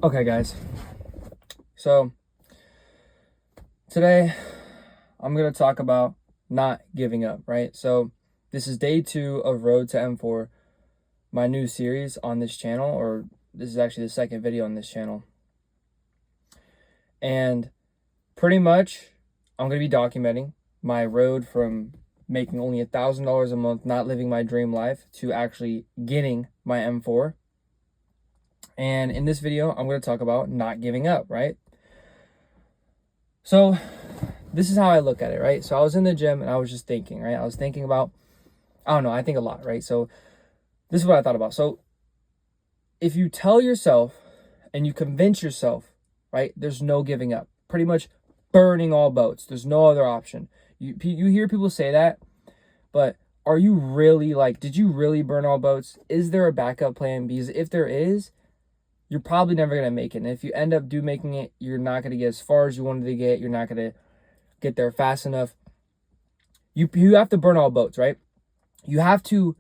Okay, guys. So today I'm going to talk about not giving up, right? So this is day 2 of Road to M4, my new series on this channel, or this is actually the second video on this channel. And pretty much I'm going to be documenting my road from making only $1,000 a month, not living my dream life, to actually getting my M4. And in this video, I'm going to talk about not giving up, right? So this is how I look at it, right? So I was in the gym and I was just thinking, right? I was thinking about, I don't know, I think a lot, right? So this is what I thought about. So if you tell yourself and you convince yourself, right, there's no giving up, pretty much burning all boats, there's no other option. You hear people say that, but are you really did you really burn all boats? Is there a backup plan? Because if there is, you're probably never going to make it. And if you end up making it, you're not going to get as far as you wanted to get. You're not going to get there fast enough. You have to burn all boats, right? You have to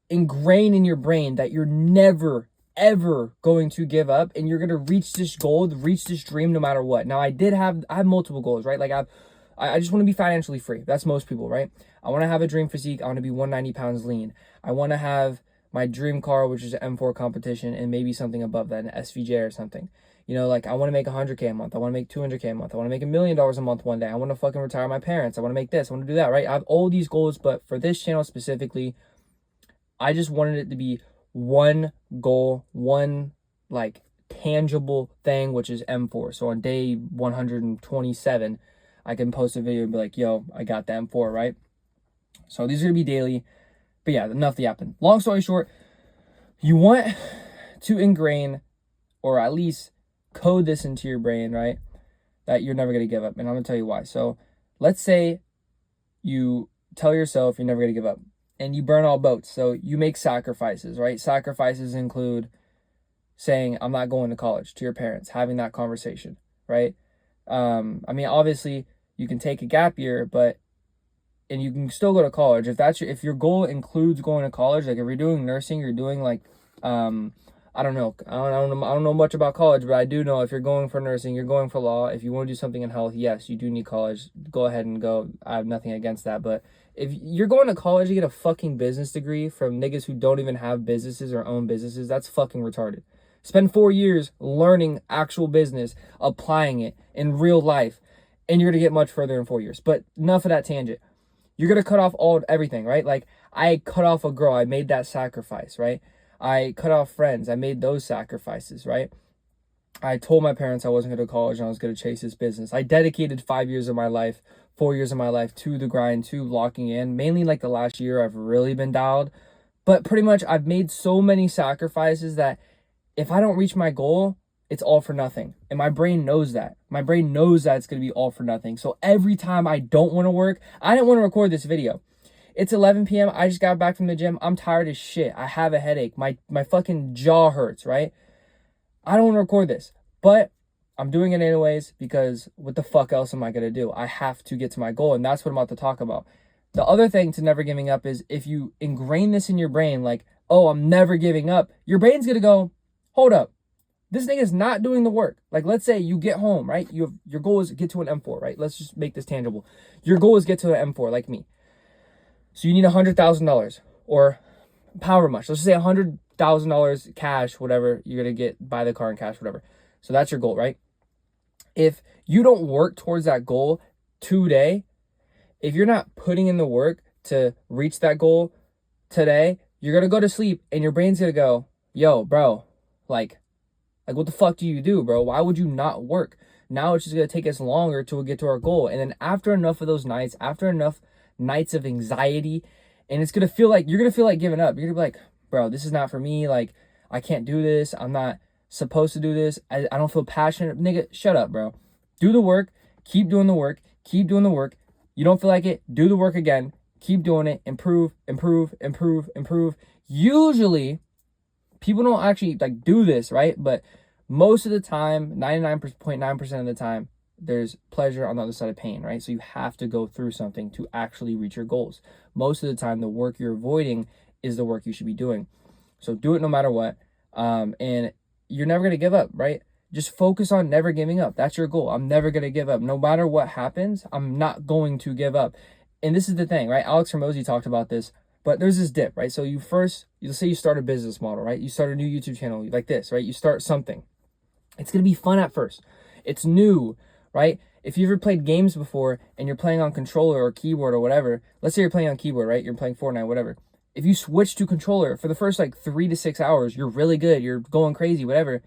ingrain in your brain that you're never ever going to give up, and you're going to reach this goal, reach this dream no matter what. Now I have multiple goals, right? I just want to be financially free. That's most people, right? I want to have a dream physique. I want to be 190 pounds lean. I want to have my dream car, which is an M4 competition, and maybe something above that, an SVJ or something. I want to make 100K a month. I want to make 200K a month. I want to make $1 million a month one day. I want to fucking retire my parents. I want to make this. I want to do that, right? I have all these goals, but for this channel specifically, I just wanted it to be one goal, one tangible thing, which is M4. So on day 127, I can post a video and be like, yo, I got the M4, right? So these are going to be daily. But yeah, enough yapping. Long story short, you want to ingrain or at least code this into your brain, right? That you're never going to give up. And I'm going to tell you why. So let's say you tell yourself you're never going to give up and you burn all boats. So you make sacrifices, right? Sacrifices include saying, I'm not going to college to your parents, having that conversation, right? Obviously you can take a gap year, and you can still go to college if your goal includes going to college. Like if you're doing nursing, you're doing I don't know. I don't know much about college, but I do know if you're going for nursing, you're going for law. If you want to do something in health, yes, you do need college. Go ahead and go. I have nothing against that. But if you're going to college to get a fucking business degree from niggas who don't even have businesses or own businesses, that's fucking retarded. Spend 4 years learning actual business, applying it in real life, and you're going to get much further in 4 years. But enough of that tangent. You're going to cut off everything, right? Like I cut off a girl. I made that sacrifice, right? I cut off friends. I made those sacrifices, right? I told my parents I wasn't going to college and I was going to chase this business. I dedicated 5 years of my life, 4 years of my life to the grind, to locking in. Mainly the last year, I've really been dialed. But pretty much I've made so many sacrifices that if I don't reach my goal, it's all for nothing. And my brain knows that. My brain knows that it's going to be all for nothing. So every time I don't want to work, I didn't want to record this video. It's 11 p.m. I just got back from the gym. I'm tired as shit. I have a headache. My fucking jaw hurts, right? I don't want to record this, but I'm doing it anyways because what the fuck else am I going to do? I have to get to my goal, and that's what I'm about to talk about. The other thing to never giving up is if you ingrain this in your brain, oh, I'm never giving up, your brain's going to go, hold up. This thing is not doing the work. Let's say you get home, right? Your goal is get to an M4, right? Let's just make this tangible. Your goal is get to an M4 like me. So you need $100,000 or however much. Let's just say $100,000 cash, whatever you're going to get, buy the car in cash, whatever. So that's your goal, right? If you don't work towards that goal today, if you're not putting in the work to reach that goal today, you're going to go to sleep and your brain's going to go, yo, bro, what the fuck do you do, bro? Why would you not work? Now it's just going to take us longer till we get to our goal. And then after enough of those nights, after enough nights of anxiety, and it's going to feel like, you're going to feel like giving up. You're going to be like, bro, this is not for me. I can't do this. I'm not supposed to do this. I don't feel passionate. Nigga, shut up, bro. Do the work. Keep doing the work. Keep doing the work. You don't feel like it. Do the work again. Keep doing it. Improve, improve, improve, improve. Usually, people don't actually do this, right? But most of the time, 99.9% of the time, there's pleasure on the other side of pain, right? So you have to go through something to actually reach your goals. Most of the time, the work you're avoiding is the work you should be doing. So do it no matter what. And you're never going to give up, right? Just focus on never giving up. That's your goal. I'm never going to give up. No matter what happens, I'm not going to give up. And this is the thing, right? Alex Hormozi talked about this, but there's this dip, right? So you'll say you start a business model, right? You start a new YouTube channel like this, right? You start something. It's going to be fun at first. It's new, right? If you ever played games before and you're playing on controller or keyboard or whatever, let's say you're playing on keyboard, right? You're playing Fortnite, whatever. If you switch to controller for the first like 3 to 6 hours, you're really good. You're going crazy, whatever.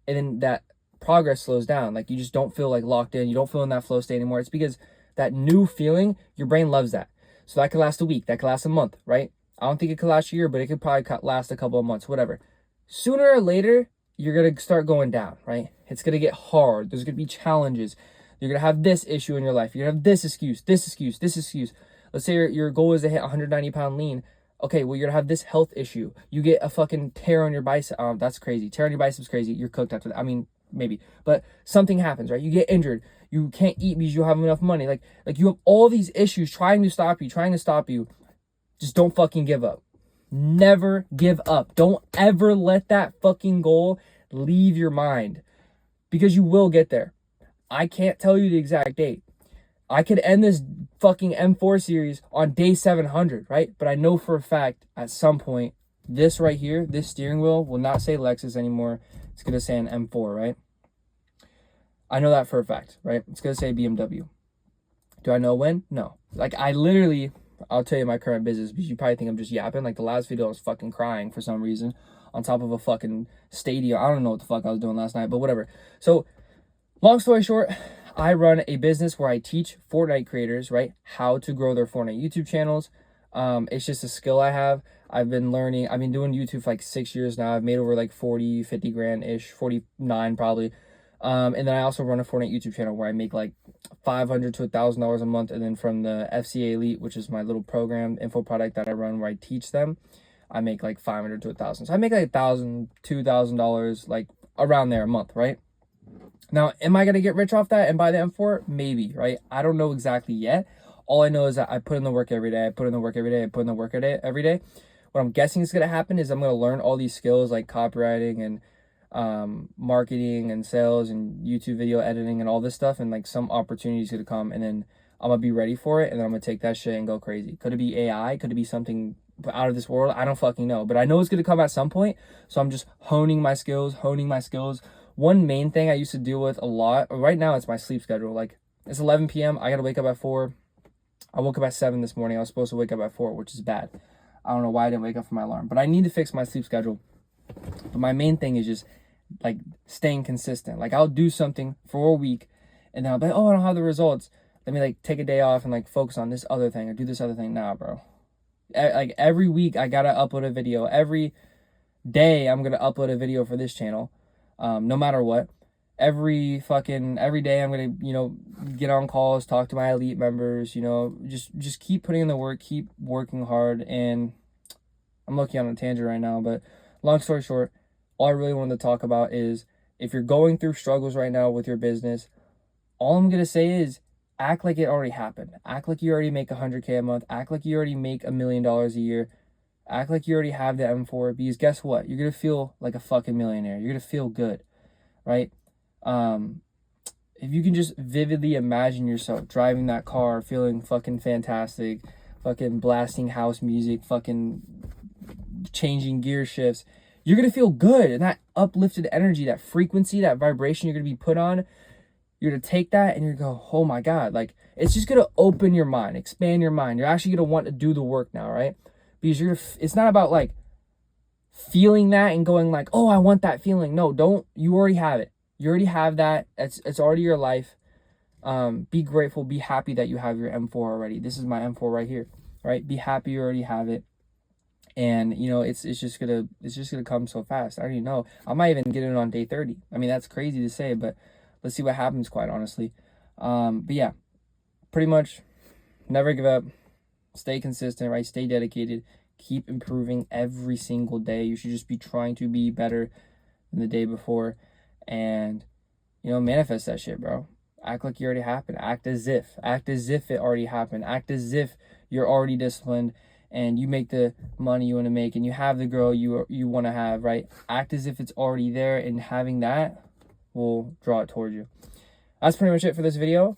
And then that progress slows down. Like you just don't feel like locked in. You don't feel in that flow state anymore. It's because that new feeling, your brain loves that. So that could last a week. That could last a month, right? I don't think it could last a year, but it could probably last a couple of months, whatever. Sooner or later, you're going to start going down, right? It's going to get hard. There's going to be challenges. You're going to have this issue in your life. You're going to have this excuse, this excuse, this excuse. Let's say your goal is to hit 190-pound lean. Okay, well, you're going to have this health issue. You get a fucking tear on your bicep. That's crazy. Tear on your bicep's crazy. You're cooked after that. I mean, maybe. But something happens, right? You get injured. You can't eat because you don't have enough money. Like you have all these issues trying to stop you. Just don't fucking give up. Never give up. Don't ever let that fucking goal leave your mind, because you will get there. I can't tell you the exact date. I could end this fucking M4 series on day 700, right? But I know for a fact at some point, this right here, this steering wheel will not say Lexus anymore. It's going to say an M4, right? I know that for a fact, right? It's going to say BMW. Do I know when? No. Like I'll tell you my current business, because you probably think I'm just yapping. Like the last video I was fucking crying for some reason on top of a fucking stadium. I don't know what the fuck I was doing last night, but whatever. So long story short, I run a business where I teach Fortnite creators, right, how to grow their Fortnite YouTube channels. It's just a skill I have. I've been doing YouTube for like 6 years now. I've made over like 40, 50 grand ish, 49 probably. And then I also run a Fortnite YouTube channel where I make like $500 to $1,000 a month. And then from the FCA Elite, which is my little program info product that I run where I teach them, I make like $500 to $1,000. So I make like $1,000, $2,000, like around there a month, right? Now, am I going to get rich off that and buy the M4? Maybe, right? I don't know exactly yet. All I know is that I put in the work every day. I put in the work every day. What I'm guessing is going to happen is I'm going to learn all these skills like copywriting and marketing and sales and YouTube video editing and all this stuff, and like some opportunities going to come, and then I'm going to be ready for it, and then I'm going to take that shit and go crazy. Could it be AI? Could it be something out of this world? I don't fucking know, but I know it's going to come at some point. So I'm just honing my skills. One main thing I used to deal with a lot right now, it's my sleep schedule. Like it's 11 p.m. I got to wake up at 4. I woke up at 7 this morning. I was supposed to wake up at 4, which is bad. I don't know why I didn't wake up for my alarm, but I need to fix my sleep schedule. But my main thing is just like staying consistent. Like I'll do something for a week and then I'll be like, oh, I don't have the results. Let me like take a day off and like focus on this other thing or do this other thing. Nah, bro. Like every week I gotta upload a video. Every day I'm gonna upload a video for this channel. No matter what. Every day I'm gonna, get on calls, talk to my elite members, just keep putting in the work, keep working hard. And I'm looking on a tangent right now, but long story short, all I really wanted to talk about is if you're going through struggles right now with your business, all I'm gonna say is act like it already happened. Act like you already make 100K a month. Act like you already make $1 million a year. Act like you already have the M4, because guess what? You're gonna feel like a fucking millionaire. You're gonna feel good, right? If you can just vividly imagine yourself driving that car, feeling fucking fantastic, fucking blasting house music, fucking changing gear shifts, you're gonna feel good. And that uplifted energy, that frequency, that vibration you're gonna be put on, you're gonna take that and you're gonna go, oh my God, like it's just gonna open your mind, expand your mind. You're actually gonna want to do the work now, right? Because it's not about like feeling that and going like, oh, I want that feeling. No, you already have it. You already have that. It's already your life. Be grateful, be happy that you have your M4 already. This is my M4 right here, right? Be happy you already have it. And it's just gonna come so fast. I already know. I might even get it on day 30. I mean, that's crazy to say, but let's see what happens, quite honestly. But yeah, pretty much never give up. Stay consistent, right? Stay dedicated. Keep improving every single day. You should just be trying to be better than the day before. And, manifest that shit, bro. Act like you already happened. Act as if it already happened. Act as if you're already disciplined and you make the money you want to make, and you have the girl you want to have, right? Act as if it's already there, and having that will draw it towards you. That's pretty much it for this video.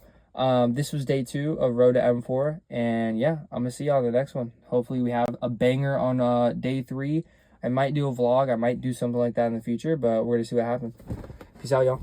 This was day 2 of Road to M4, and yeah, I'm gonna see y'all in the next one. Hopefully we have a banger on day 3. I might do a vlog, I might do something like that in the future, but we're gonna see what happens. Peace out, y'all.